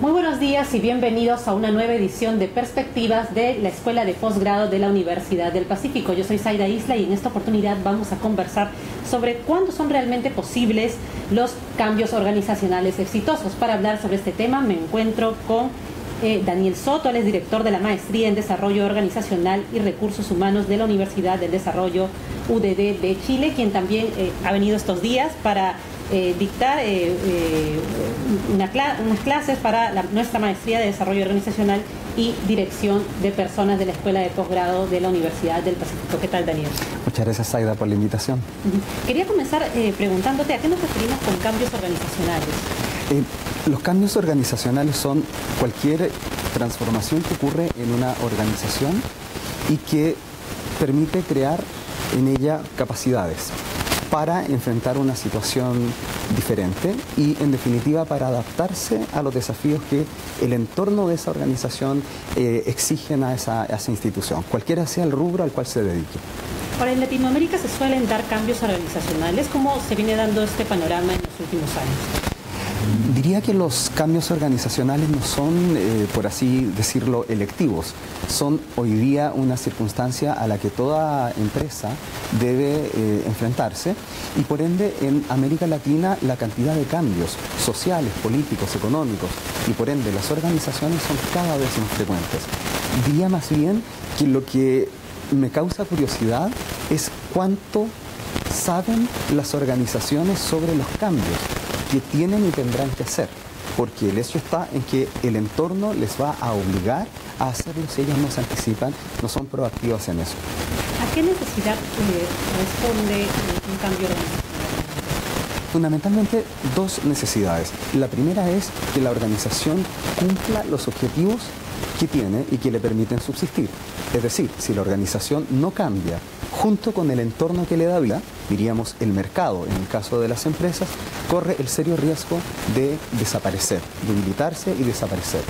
Muy buenos días y bienvenidos a una nueva edición de Perspectivas de la Escuela de Posgrado de la Universidad del Pacífico. Yo soy Zaida Isla y en esta oportunidad vamos a conversar sobre cuándo son realmente posibles los cambios organizacionales exitosos. Para hablar sobre este tema me encuentro con Daniel Soto. Él es director de la Maestría en Desarrollo Organizacional y Recursos Humanos de la Universidad del Desarrollo UDD de Chile, quien también ha venido estos días para dictar unas clases para nuestra Maestría de Desarrollo Organizacional y Dirección de Personas de la Escuela de Posgrado de la Universidad del Pacífico. ¿Qué tal, Daniel? Muchas gracias, Zaida, por la invitación. Quería comenzar preguntándote a qué nos referimos con cambios organizacionales. Los cambios organizacionales son cualquier transformación que ocurre en una organización y que permite crear en ella capacidades para enfrentar una situación diferente y, en definitiva, para adaptarse a los desafíos que el entorno de esa organización exigen a esa institución, cualquiera sea el rubro al cual se dedique. Ahora, en Latinoamérica se suelen dar cambios organizacionales. ¿Cómo se viene dando este panorama en los últimos años? Diría que los cambios organizacionales no son, por así decirlo, electivos. Son hoy día una circunstancia a la que toda empresa debe enfrentarse y, por ende, en América Latina la cantidad de cambios sociales, políticos, económicos y, por ende, las organizaciones son cada vez más frecuentes. Diría más bien que lo que me causa curiosidad es cuánto saben las organizaciones sobre los cambios que tienen y tendrán que hacer, porque el hecho está en que el entorno les va a obligar a hacerlo si ellas no se anticipan, no son proactivas en eso. ¿A qué necesidad responde un cambio organizacional? Fundamentalmente dos necesidades. La primera es que la organización cumpla los objetivos que tiene y que le permiten subsistir. Es decir, si la organización no cambia junto con el entorno que le da vida, diríamos el mercado, en el caso de las empresas, corre el serio riesgo de desaparecer, debilitarse y desaparecer.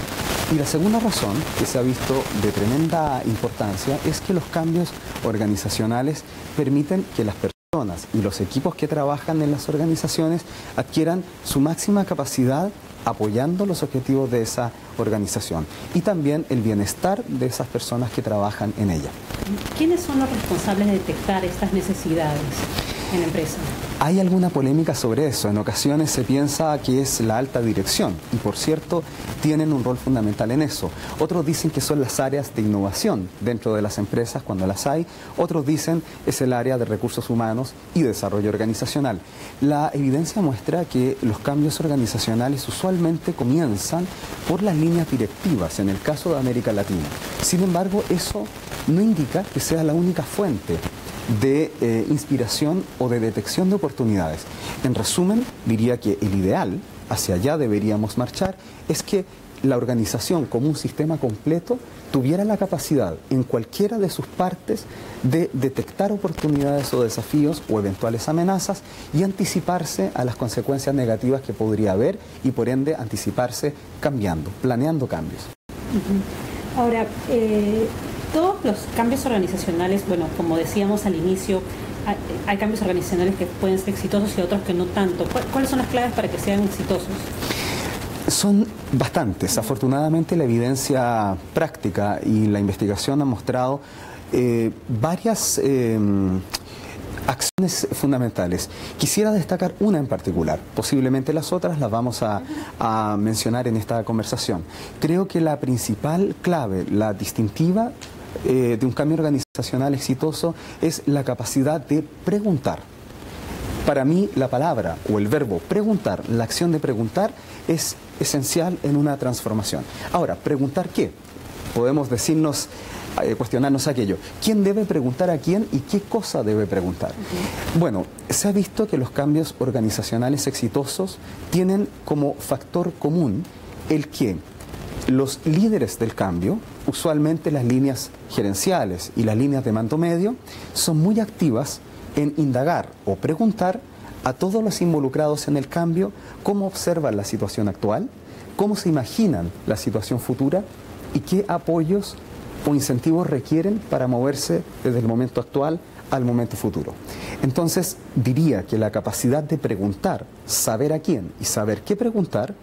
Y la segunda razón, que se ha visto de tremenda importancia, es que los cambios organizacionales permiten que las personas y los equipos que trabajan en las organizaciones adquieran su máxima capacidad apoyando los objetivos de esa organización y también el bienestar de esas personas que trabajan en ella. ¿Quiénes son los responsables de detectar estas necesidades en la empresa? Hay alguna polémica sobre eso. En ocasiones se piensa que es la alta dirección y, por cierto, tienen un rol fundamental en eso. Otros dicen que son las áreas de innovación dentro de las empresas cuando las hay. Otros dicen es el área de recursos humanos y desarrollo organizacional. La evidencia muestra que los cambios organizacionales usualmente comienzan por las líneas directivas, en el caso de América Latina. Sin embargo, eso no indica que sea la única fuente de inspiración o de detección de oportunidades. En resumen, diría que el ideal, hacia allá deberíamos marchar, es que la organización como un sistema completo tuviera la capacidad en cualquiera de sus partes de detectar oportunidades o desafíos o eventuales amenazas y anticiparse a las consecuencias negativas que podría haber y, por ende, anticiparse cambiando, planeando cambios. Ahora, todos los cambios organizacionales, bueno, como decíamos al inicio, hay cambios organizacionales que pueden ser exitosos y otros que no tanto. ¿Cuáles son las claves para que sean exitosos? Son bastantes. Afortunadamente la evidencia práctica y la investigación han mostrado varias acciones fundamentales. Quisiera destacar una en particular, posiblemente las otras las vamos a mencionar en esta conversación. Creo que la principal clave, la distintiva de un cambio organizacional exitoso es la capacidad de preguntar. Para mí la palabra o el verbo preguntar, la acción de preguntar es esencial en una transformación. Ahora, ¿preguntar qué? Podemos decirnos, cuestionarnos aquello. ¿Quién debe preguntar a quién y qué cosa debe preguntar? Bueno, se ha visto que los cambios organizacionales exitosos tienen como factor común el que los líderes del cambio, usualmente las líneas gerenciales y las líneas de mando medio, son muy activas en indagar o preguntar a todos los involucrados en el cambio cómo observan la situación actual, cómo se imaginan la situación futura y qué apoyos o incentivos requieren para moverse desde el momento actual al momento futuro. Entonces, diría que la capacidad de preguntar, saber a quién y saber qué preguntar,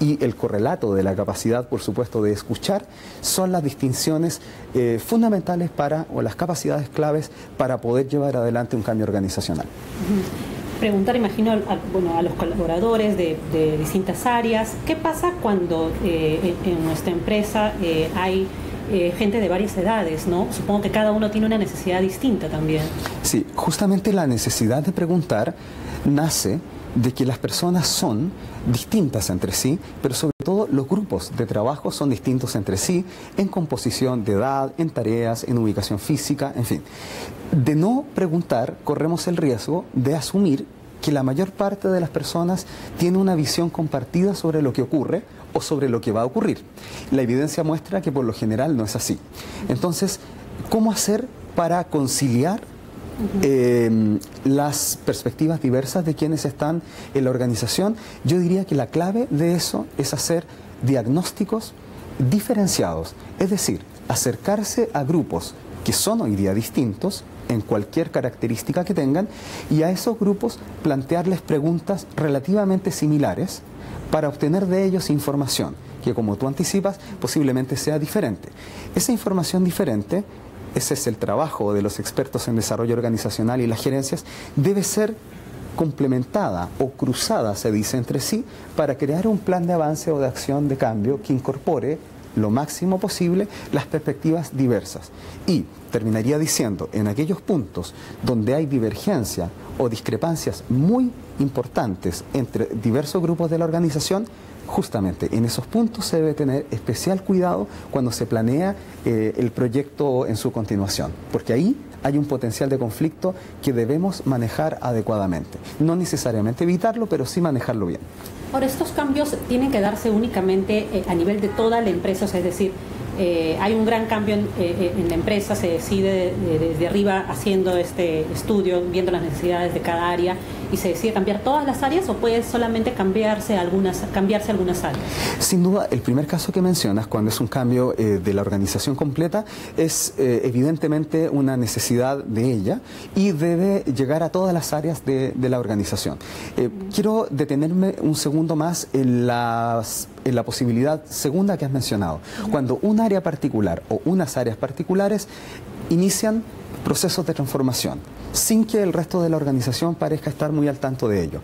y el correlato de la capacidad, por supuesto, de escuchar, son las distinciones fundamentales o las capacidades claves para poder llevar adelante un cambio organizacional. Preguntar, imagino, a los colaboradores de distintas áreas, ¿qué pasa cuando en nuestra empresa hay gente de varias edades, ¿no? Supongo que cada uno tiene una necesidad distinta también. Sí, justamente la necesidad de preguntar nace de que las personas son distintas entre sí, pero sobre todo los grupos de trabajo son distintos entre sí en composición de edad, en tareas, en ubicación física, en fin. De no preguntar, corremos el riesgo de asumir que la mayor parte de las personas tiene una visión compartida sobre lo que ocurre o sobre lo que va a ocurrir. La evidencia muestra que por lo general no es así. Entonces, ¿cómo hacer para conciliar las perspectivas diversas de quienes están en la organización? Yo diría que la clave de eso es hacer diagnósticos diferenciados, es decir, acercarse a grupos que son hoy día distintos en cualquier característica que tengan, y a esos grupos plantearles preguntas relativamente similares para obtener de ellos información que, como tú anticipas, posiblemente sea diferente. Esa información diferente, ese es el trabajo de los expertos en desarrollo organizacional y las gerencias, debe ser complementada o cruzada, se dice, entre sí, para crear un plan de avance o de acción de cambio que incorpore lo máximo posible las perspectivas diversas. Y terminaría diciendo, en aquellos puntos donde hay divergencia o discrepancias muy importantes entre diversos grupos de la organización, justamente en esos puntos se debe tener especial cuidado cuando se planea el proyecto en su continuación, porque ahí hay un potencial de conflicto que debemos manejar adecuadamente. No necesariamente evitarlo, pero sí manejarlo bien. Ahora, estos cambios tienen que darse únicamente a nivel de toda la empresa, o sea, es decir, hay un gran cambio en la empresa, se decide desde arriba haciendo este estudio, viendo las necesidades de cada área, y se decide cambiar todas las áreas, o puede solamente cambiarse algunas áreas. Sin duda, el primer caso que mencionas, cuando es un cambio de la organización completa, es evidentemente una necesidad de ella y debe llegar a todas las áreas de la organización. Quiero detenerme un segundo más en la posibilidad segunda que has mencionado. Cuando un área particular o unas áreas particulares inician procesos de transformación sin que el resto de la organización parezca estar muy al tanto de ello.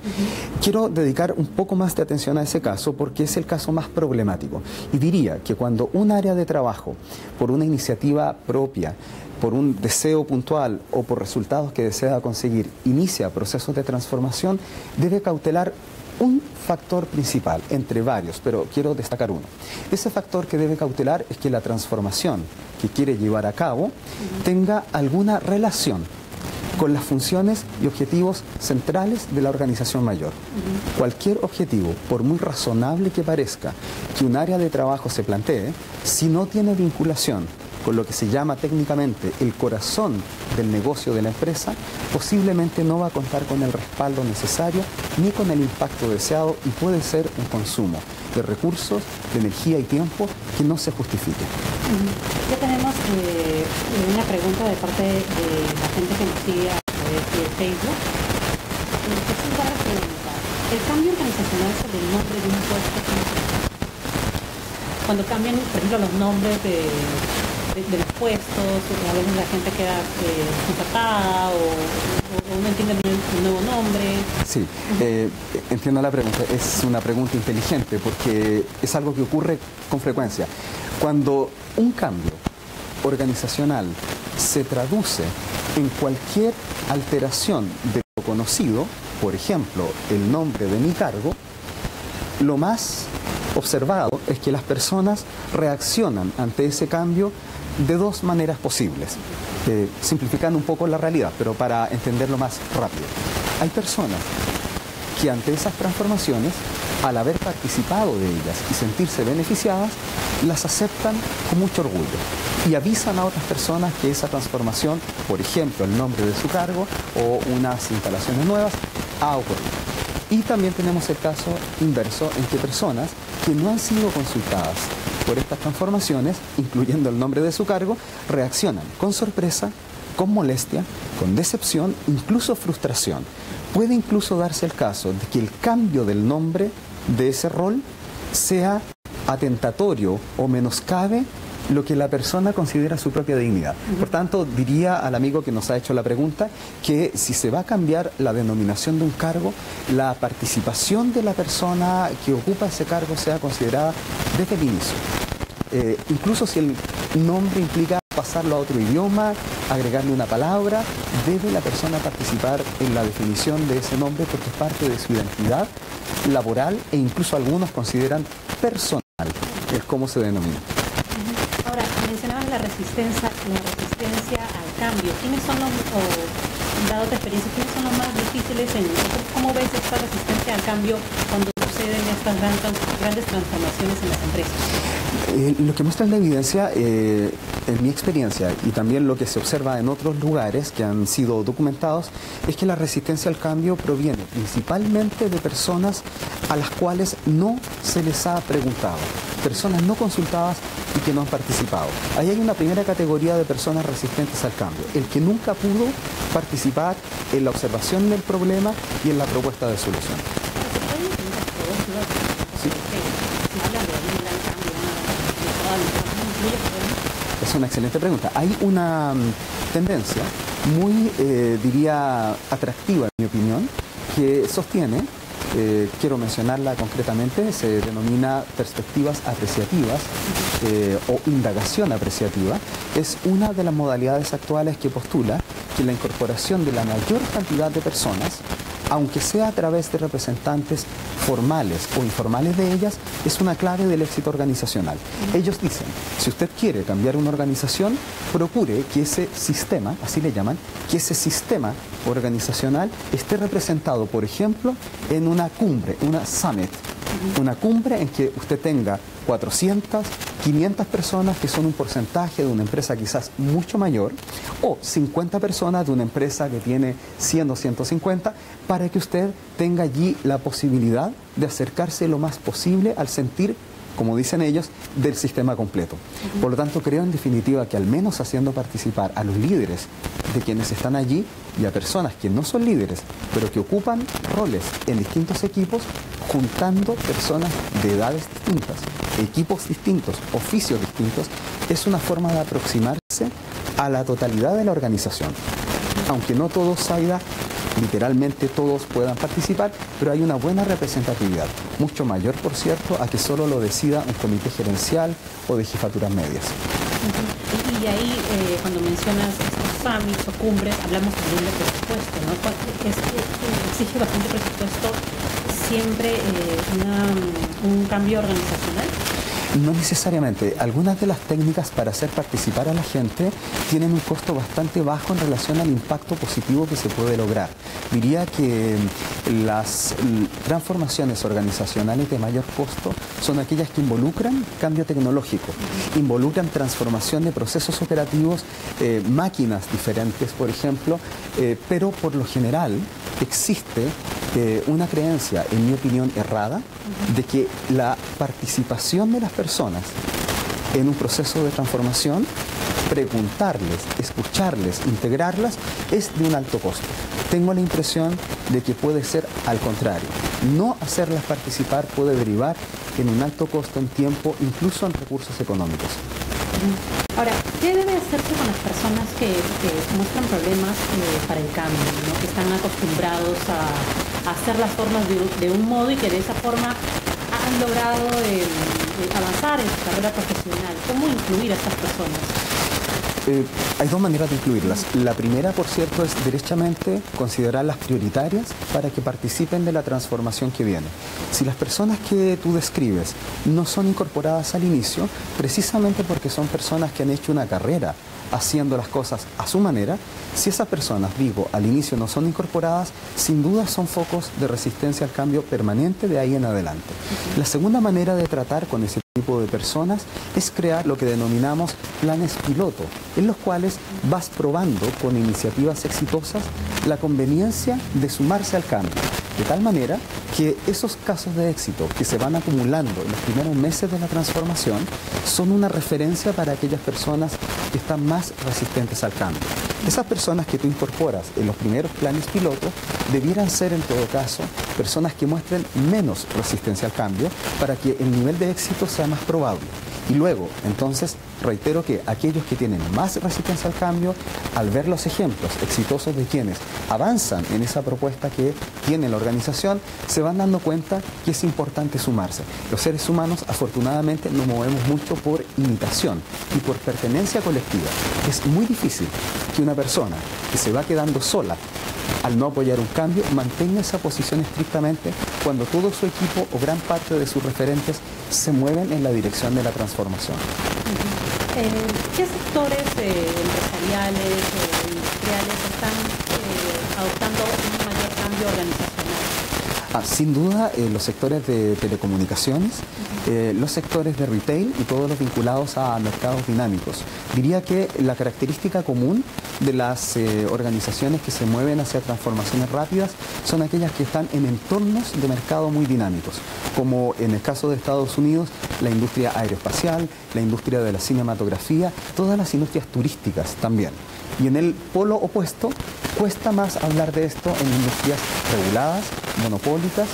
Quiero dedicar un poco más de atención a ese caso porque es el caso más problemático. Y diría que cuando un área de trabajo, por una iniciativa propia, por un deseo puntual o por resultados que desea conseguir, inicia procesos de transformación, debe cautelar un factor principal, entre varios, pero quiero destacar uno. Ese factor que debe cautelar es que la transformación que quiere llevar a cabo tenga alguna relación con las funciones y objetivos centrales de la organización mayor. Cualquier objetivo, por muy razonable que parezca que un área de trabajo se plantee, si no tiene vinculación con lo que se llama técnicamente el corazón del negocio de la empresa, posiblemente no va a contar con el respaldo necesario ni con el impacto deseado, y puede ser un consumo de recursos, de energía y tiempo que no se justifique. Ya tenemos una pregunta de parte de la gente que nos sigue a través de Facebook. El cambio organizacional sobre el nombre de un puesto, cuando cambian, por ejemplo, los nombres de los puestos, a veces la gente queda contratada o no entiende el nuevo nombre. Sí, entiendo la pregunta. Es una pregunta inteligente porque es algo que ocurre con frecuencia. Cuando un cambio organizacional se traduce en cualquier alteración de lo conocido, por ejemplo, el nombre de mi cargo, lo más observado es que las personas reaccionan ante ese cambio de dos maneras posibles, simplificando un poco la realidad, pero para entenderlo más rápido. Hay personas que ante esas transformaciones, al haber participado de ellas y sentirse beneficiadas, las aceptan con mucho orgullo y avisan a otras personas que esa transformación, por ejemplo, el nombre de su cargo o unas instalaciones nuevas, ha ocurrido. Y también tenemos el caso inverso, en que personas que no han sido consultadas por estas transformaciones, incluyendo el nombre de su cargo, reaccionan con sorpresa, con molestia, con decepción, incluso frustración. Puede incluso darse el caso de que el cambio del nombre de ese rol sea atentatorio o menoscabe lo que la persona considera su propia dignidad. Por tanto, diría al amigo que nos ha hecho la pregunta que si se va a cambiar la denominación de un cargo, la participación de la persona que ocupa ese cargo sea considerada desde el inicio. Incluso si el nombre implica pasarlo a otro idioma, agregarle una palabra, debe la persona participar en la definición de ese nombre porque es parte de su identidad laboral e incluso algunos consideran personal, es como se denomina. Ahora, mencionabas la resistencia al cambio. ¿Quiénes son los, o dado tu experiencia, quiénes son los más difíciles cómo ves esta resistencia al cambio cuando suceden estas grandes transformaciones en las empresas? Lo que muestra la evidencia, en mi experiencia y también lo que se observa en otros lugares que han sido documentados, es que la resistencia al cambio proviene principalmente de personas a las cuales no se les ha preguntado, personas no consultadas y que no han participado. Ahí hay una primera categoría de personas resistentes al cambio, el que nunca pudo participar en la observación del problema y en la propuesta de solución. Es una excelente pregunta. Hay una tendencia muy, diría, atractiva, en mi opinión, que sostiene, quiero mencionarla concretamente, se denomina perspectivas apreciativas o indagación apreciativa. Es una de las modalidades actuales que postula que la incorporación de la mayor cantidad de personas, aunque sea a través de representantes formales o informales de ellas, es una clave del éxito organizacional. Ellos dicen, si usted quiere cambiar una organización, procure que ese sistema, así le llaman, que ese sistema organizacional esté representado, por ejemplo, en una cumbre, una summit, una cumbre en que usted tenga 400, 500 personas que son un porcentaje de una empresa quizás mucho mayor, o 50 personas de una empresa que tiene 100 o 150, para que usted tenga allí la posibilidad de acercarse lo más posible al sentir, como dicen ellos, del sistema completo. Por lo tanto, creo en definitiva que al menos haciendo participar a los líderes de quienes están allí y a personas que no son líderes, pero que ocupan roles en distintos equipos, juntando personas de edades distintas, equipos distintos, oficios distintos, es una forma de aproximarse a la totalidad de la organización. Aunque no todos, Zaida, literalmente todos puedan participar, pero hay una buena representatividad, mucho mayor, por cierto, a que solo lo decida un comité gerencial o de jefaturas medias. Y ahí, cuando mencionas estos summits o cumbres, hablamos también de presupuesto, ¿no? ¿Exige bastante presupuesto siempre un cambio organizacional? No necesariamente. Algunas de las técnicas para hacer participar a la gente tienen un costo bastante bajo en relación al impacto positivo que se puede lograr. Diría que las transformaciones organizacionales de mayor costo son aquellas que involucran cambio tecnológico, involucran transformación de procesos operativos, máquinas diferentes, por ejemplo, pero por lo general existe una creencia, en mi opinión, errada, de que la participación de las personas en un proceso de transformación, preguntarles, escucharles, integrarlas, es de un alto costo. Tengo la impresión de que puede ser al contrario. No hacerlas participar puede derivar en un alto costo en tiempo, incluso en recursos económicos. Ahora, ¿qué debe hacerse con las personas que muestran problemas para el cambio, ¿no? Que están acostumbrados a hacer las formas de un modo y que de esa forma han logrado avanzar en su carrera profesional? ¿Cómo incluir a estas personas? Hay dos maneras de incluirlas. La primera, por cierto, es derechamente considerarlas prioritarias para que participen de la transformación que viene. Si las personas que tú describes no son incorporadas al inicio, precisamente porque son personas que han hecho una carrera haciendo las cosas a su manera, si esas personas, digo, al inicio no son incorporadas, sin duda son focos de resistencia al cambio permanente de ahí en adelante. La segunda manera de tratar con ese tipo de personas es crear lo que denominamos planes piloto, en los cuales vas probando con iniciativas exitosas la conveniencia de sumarse al cambio, de tal manera que esos casos de éxito que se van acumulando en los primeros meses de la transformación son una referencia para aquellas personas que están más resistentes al cambio. Esas personas que tú incorporas en los primeros planes pilotos debieran ser en todo caso personas que muestren menos resistencia al cambio para que el nivel de éxito sea más probable. Y luego, entonces, reitero que aquellos que tienen más resistencia al cambio, al ver los ejemplos exitosos de quienes avanzan en esa propuesta que tiene la organización, se van dando cuenta que es importante sumarse. Los seres humanos, afortunadamente, nos movemos mucho por imitación y por pertenencia colectiva. Es muy difícil que una persona que se va quedando sola al no apoyar un cambio, mantenga esa posición estrictamente cuando todo su equipo o gran parte de sus referentes se mueven en la dirección de la transformación. ¿Qué sectores empresariales o industriales están adoptando un mayor cambio organizacional? Sin duda, los sectores de telecomunicaciones, los sectores de retail y todos los vinculados a mercados dinámicos. Diría que la característica común de las organizaciones que se mueven hacia transformaciones rápidas son aquellas que están en entornos de mercado muy dinámicos, como en el caso de Estados Unidos, la industria aeroespacial, la industria de la cinematografía, todas las industrias turísticas también. Y en el polo opuesto, cuesta más hablar de esto en industrias reguladas, monopólicas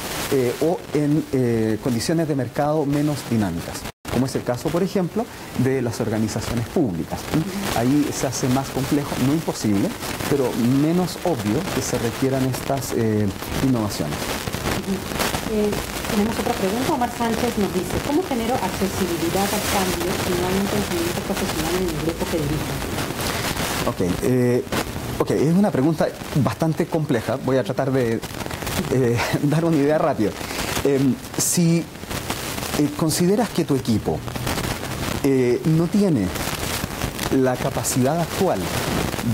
o en condiciones de mercado menos dinámicas, como es el caso, por ejemplo, de las organizaciones públicas. Ahí se hace más complejo, no imposible, pero menos obvio que se requieran estas innovaciones. Tenemos otra pregunta. Omar Sánchez nos dice: ¿cómo genero accesibilidad al cambio si no hay un pensamiento profesional en el grupo que dirijo? Ok, es una pregunta bastante compleja. Voy a tratar de dar una idea rápida. Si consideras que tu equipo no tiene la capacidad actual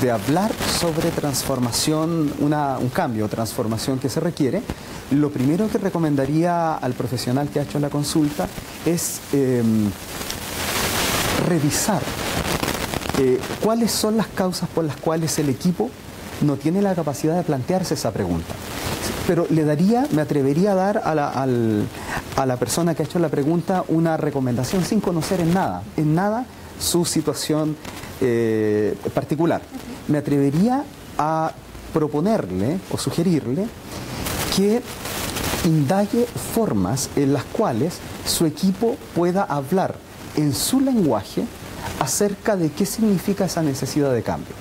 de hablar sobre transformación, un cambio o transformación que se requiere, lo primero que recomendaría al profesional que ha hecho la consulta es revisar cuáles son las causas por las cuales el equipo no tiene la capacidad de plantearse esa pregunta. Pero me atrevería a dar a la persona que ha hecho la pregunta una recomendación sin conocer en nada su situación particular. Me atrevería a proponerle o sugerirle que indague formas en las cuales su equipo pueda hablar en su lenguaje acerca de qué significa esa necesidad de cambio.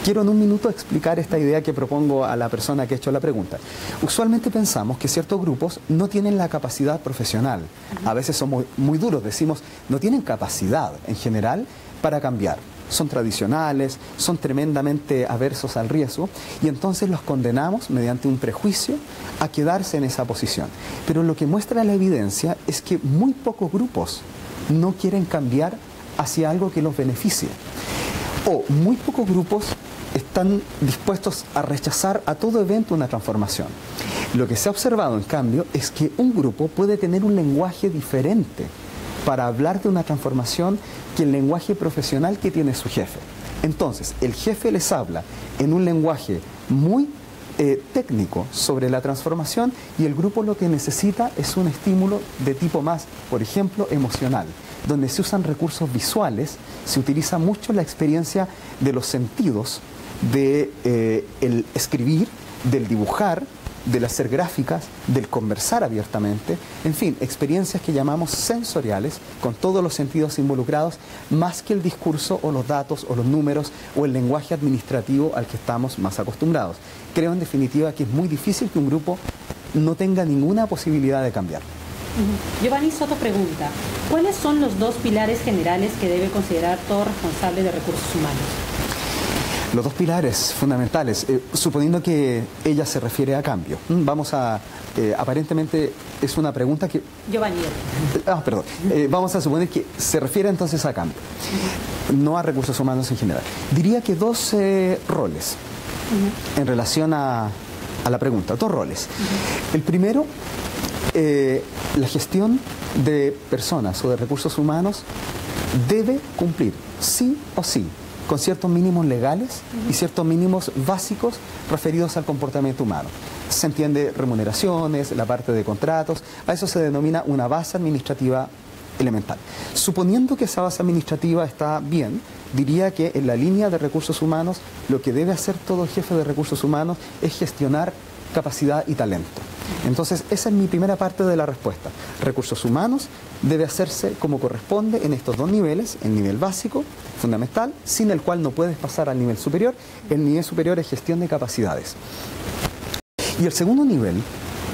Quiero en un minuto explicar esta idea que propongo a la persona que ha hecho la pregunta. Usualmente pensamos que ciertos grupos no tienen la capacidad profesional. A veces somos muy duros, decimos, no tienen capacidad en general para cambiar. Son tradicionales, son tremendamente aversos al riesgo y entonces los condenamos mediante un prejuicio a quedarse en esa posición. Pero lo que muestra la evidencia es que muy pocos grupos no quieren cambiar hacia algo que los beneficie. O muy pocos grupos están dispuestos a rechazar a todo evento una transformación. Lo que se ha observado, en cambio, es que un grupo puede tener un lenguaje diferente para hablar de una transformación que el lenguaje profesional que tiene su jefe. Entonces, el jefe les habla en un lenguaje muy técnico sobre la transformación y el grupo lo que necesita es un estímulo de tipo más, por ejemplo, emocional, donde se usan recursos visuales, se utiliza mucho la experiencia de los sentidos, de el escribir, del dibujar, del hacer gráficas, del conversar abiertamente, en fin, experiencias que llamamos sensoriales, con todos los sentidos involucrados, más que el discurso o los datos o los números o el lenguaje administrativo al que estamos más acostumbrados. Creo en definitiva que es muy difícil que un grupo no tenga ninguna posibilidad de cambiar. Giovanni Soto pregunta: ¿cuáles son los dos pilares generales que debe considerar todo responsable de recursos humanos? Los dos pilares fundamentales, suponiendo que ella se refiere a cambio. Vamos a, aparentemente es una pregunta que... Giovanni. Perdón. Vamos a suponer que se refiere entonces a cambio, no a recursos humanos en general. Diría que dos roles en relación a la pregunta, dos roles. El primero, la gestión de personas o de recursos humanos debe cumplir, sí o sí, con ciertos mínimos legales y ciertos mínimos básicos referidos al comportamiento humano. Se entiende remuneraciones, la parte de contratos, a eso se denomina una base administrativa elemental. Suponiendo que esa base administrativa está bien, diría que en la línea de recursos humanos, lo que debe hacer todo jefe de recursos humanos es gestionar capacidad y talento. Entonces, esa es mi primera parte de la respuesta. Recursos humanos debe hacerse como corresponde en estos dos niveles, el nivel básico, fundamental, sin el cual no puedes pasar al nivel superior. El nivel superior es gestión de capacidades. Y el segundo nivel,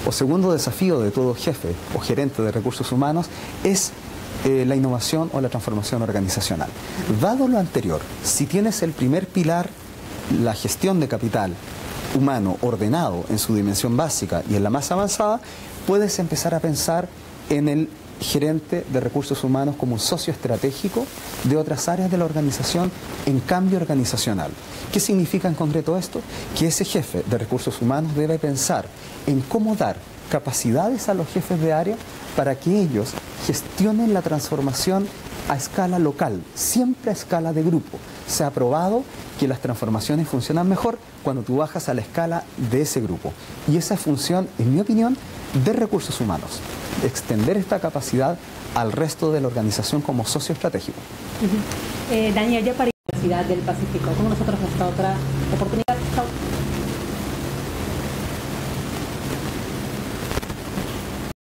o segundo desafío de todo jefe o gerente de recursos humanos, es la innovación o la transformación organizacional. Dado lo anterior, si tienes el primer pilar, la gestión de capital humano ordenado en su dimensión básica y en la más avanzada, puedes empezar a pensar en el gerente de recursos humanos como un socio estratégico de otras áreas de la organización en cambio organizacional. ¿Qué significa en concreto esto? Que ese jefe de recursos humanos debe pensar en cómo dar capacidades a los jefes de área para que ellos gestionen la transformación a escala local, siempre a escala de grupo. Se ha probado que las transformaciones funcionan mejor cuando tú bajas a la escala de ese grupo. Y esa es función, en mi opinión, de recursos humanos. Extender esta capacidad al resto de la organización como socio estratégico. Daniel, ya para la Universidad del Pacífico, como nosotros esta otra oportunidad.